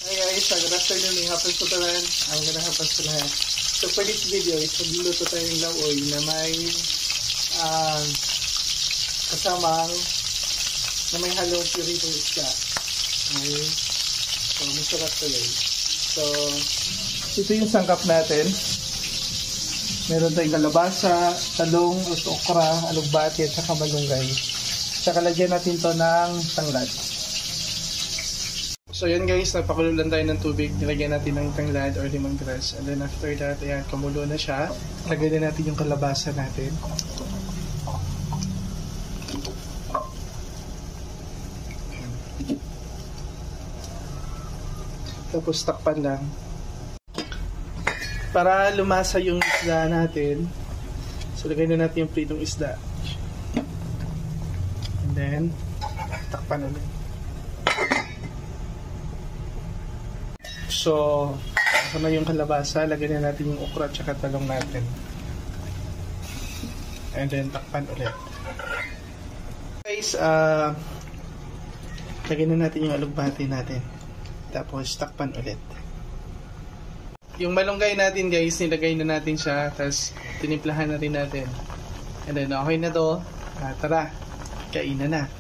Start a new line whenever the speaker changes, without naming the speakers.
Hi guys, good afternoon. May hapon sa talan. Ang ganda hapon sa lahat. So for this video, magluluto tayo ng laoy na may kasamang na may halong piritong isda. Okay. So masarap to guys. So ito yung sangkap natin. Meron tayong kalabasa, talong, okra, alugbati at saka malunggay. Saka lagyan natin to ng tanglad. So yan guys, napakululan tayo ng tubig. Nilagyan natin ng tanglad or lemongrass. And then after that, ayan, kumulo na siya. Lagyan na natin yung kalabasa natin. Tapos takpan lang. Para lumasa yung isda natin. So lagyan na natin yung pritong isda. And then, takpan ulit. So, kasama yung kalabasa, lagyan na natin yung okra at saka talong natin. And then, takpan ulit. Guys, lagyan na natin yung alugbati natin. Tapos, takpan ulit. Yung malunggay natin guys, nilagay na natin siya. Tapos, tinimplahan na rin natin. And then, okay na to. Tara, kainan na.